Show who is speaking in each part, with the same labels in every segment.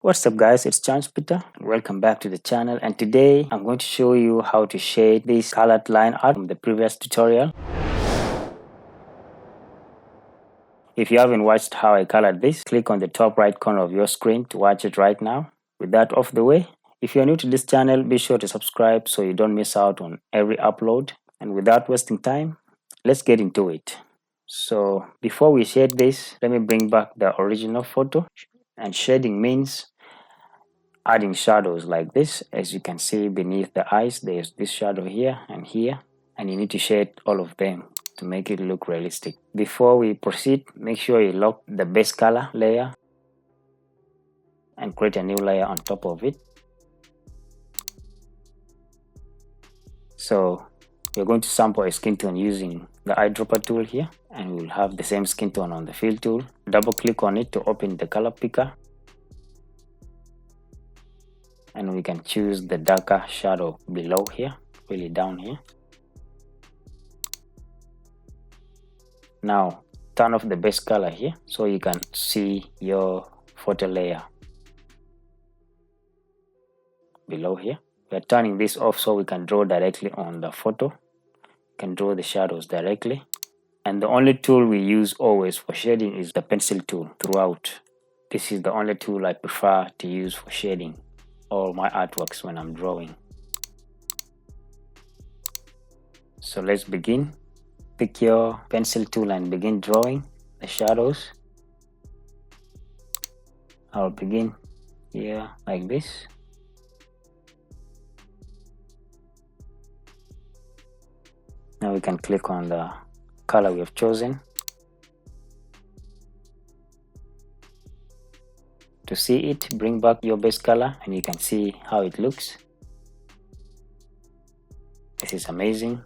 Speaker 1: What's up guys, it's Chance Peter. Welcome back to the channel, and today I'm going to show you how to shade this colored line art from the previous tutorial. If you haven't watched how I colored this, click on the top right corner of your screen to watch it right now. With that off the way, if you're new to this channel, be sure to subscribe so you don't miss out on every upload. And without wasting time, let's get into it. So before we shade this, let me bring back the original photo. And shading means adding shadows like this. As you can see beneath the eyes, there's this shadow here, and you need to shade all of them to make it look realistic. Before we proceed, make sure you lock the base color layer and create a new layer on top of it. So we're going to sample a skin tone using the eyedropper tool here, and we'll have the same skin tone on the fill tool. Double click on it to open the color picker, and we can choose the darker shadow below here, really down here. Now turn off the base color here so you can see your photo layer below here. We are turning this off so we can draw directly on the photo. We can draw the shadows directly, and the only tool we use always for shading is the pencil tool throughout. This is the only tool I prefer to use for shading all my artworks when I'm drawing. So let's begin. Pick your pencil tool and begin drawing the shadows. I'll begin here like this. Now we can click on the color we have chosen. To see it, bring back your base color and you can see how it looks. This is amazing.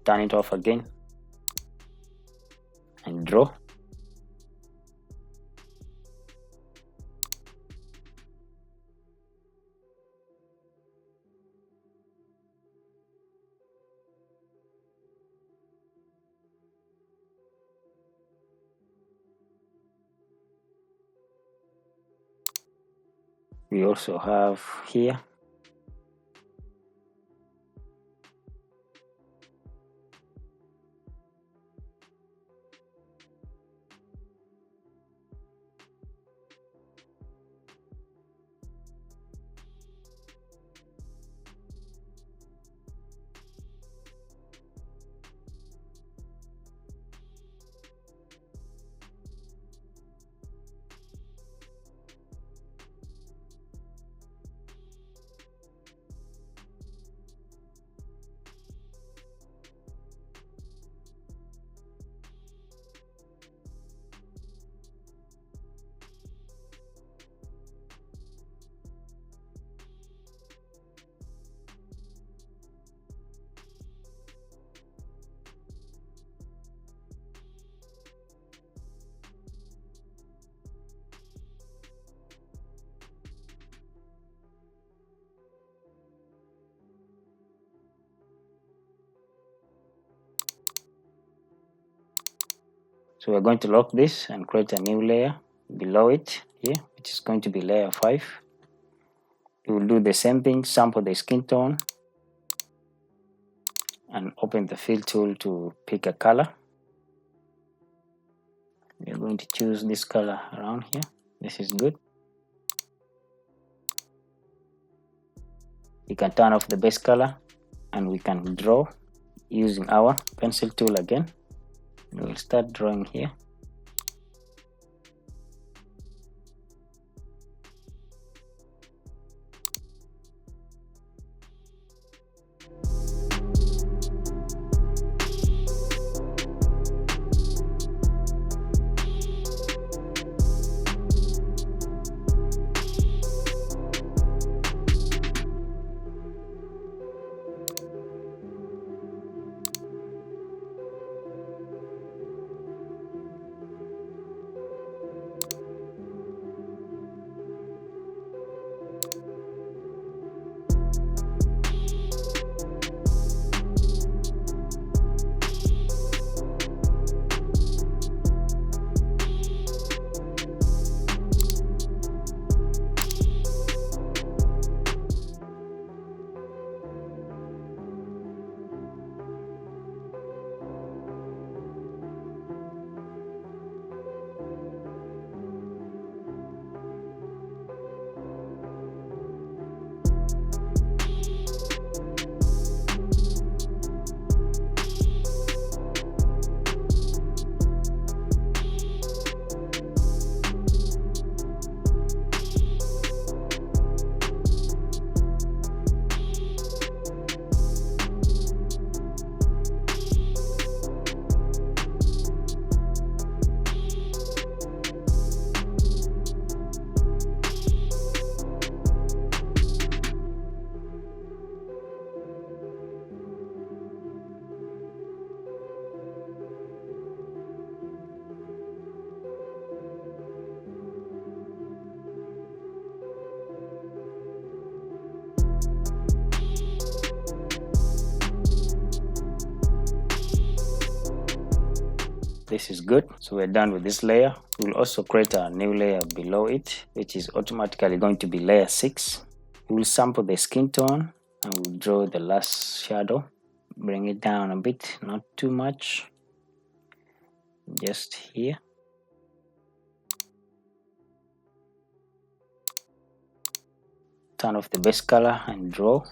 Speaker 1: Turn it off again and draw. We also have here So we're going to lock this and create a new layer below it here, which is going to be layer 5. We will do the same thing, sample the skin tone and open the fill tool to pick a color. We're going to choose this color around here. This is good. You can turn off the base color and we can draw using our pencil tool again. We'll start drawing here. This is good. So we're done with this layer. We'll also create a new layer below it, which is automatically going to be layer 6. We'll sample the skin tone and we'll draw the last shadow. Bring it down a bit, not too much, just here. Turn off the base color and draw.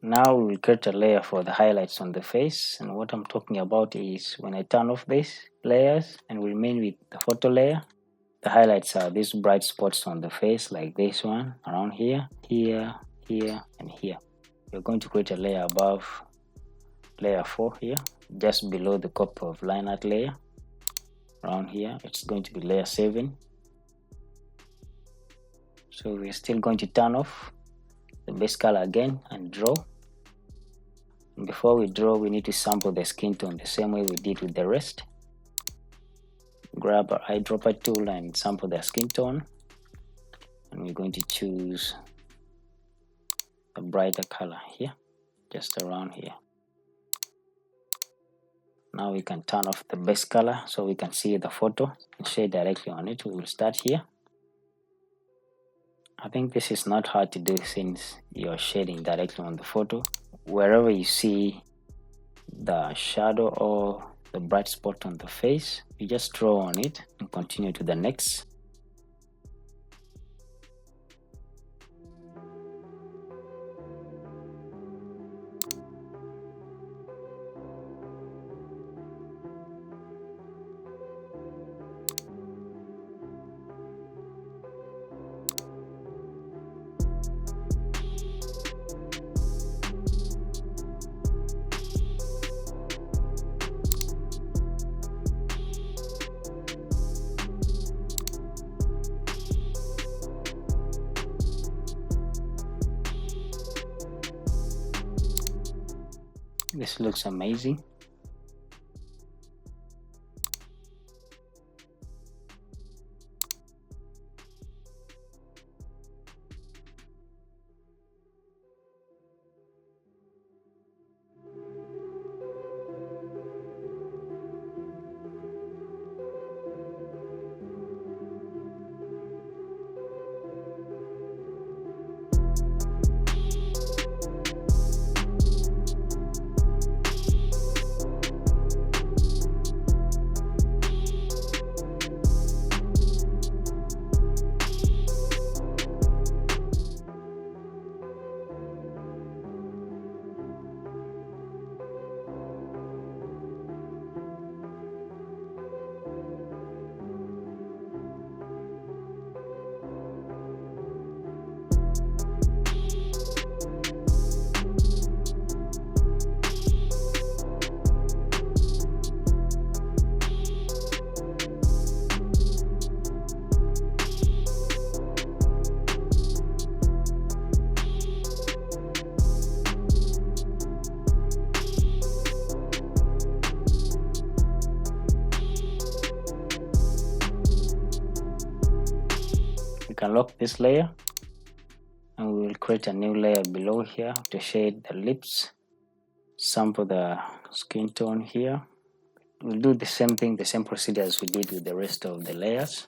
Speaker 1: Now we will create a layer for the highlights on the face, and what I'm talking about is when I turn off these layers and we remain with the photo layer, the highlights are these bright spots on the face like this one around here, here, here and here. We're going to create a layer above layer 4 here, just below the copy of line art layer. Around here it's going to be layer 7. So we're still going to turn off the base color again and draw. And before we draw, we need to sample the skin tone the same way we did with the rest. Grab our eyedropper tool and sample the skin tone, and we're going to choose a brighter color here, just around here. Now we can turn off the base color so we can see the photo and shade directly on it. We will start here. I think this is not hard to do since you're shading directly on the photo. Wherever you see the shadow or the bright spot on the face, you just draw on it and continue to the next. This looks amazing. unlock this layer, and we will create a new layer below here to shade the lips, sample the skin tone here. We'll do the same thing, the same procedure as we did with the rest of the layers.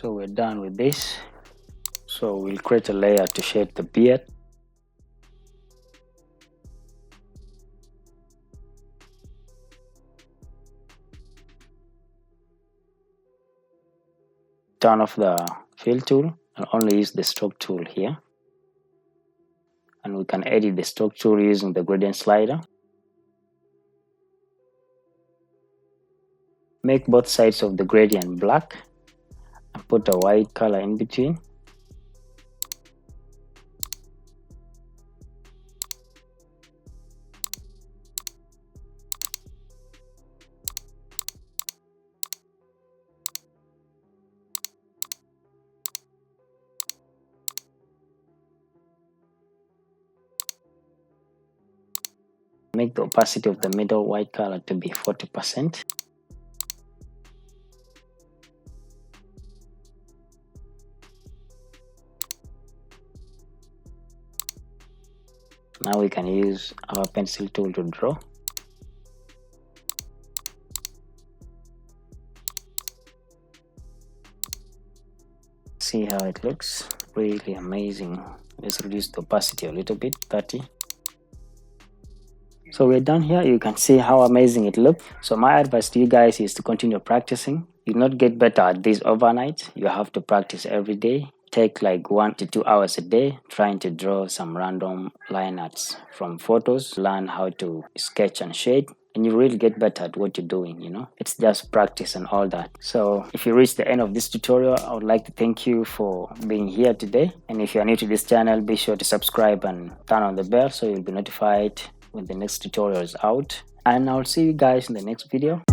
Speaker 1: So we're done with this. So we'll create a layer to shape the beard. Turn off the fill tool and only use the stroke tool here. And we can edit the stroke tool using the gradient slider. Make both sides of the gradient black and put a white color in between. Make the opacity of the middle white color to be 40%. Now we can use our pencil tool to draw. See how it looks, really amazing. Let's reduce the opacity a little bit, 30. So we're done here. You can see how amazing it looks. So my advice to you guys is to continue practicing. You not get better at this overnight. You have to practice every day. Take like 1 to 2 hours a day trying to draw some random line arts from photos. Learn how to sketch and shade, and you really get better at what you're doing, you know. It's just practice and all that. So if you reach the end of this tutorial, I would like to thank you for being here today. And if you are new to this channel, be sure to subscribe and turn on the bell so you'll be notified when the next tutorial is out. And I'll see you guys in the next video.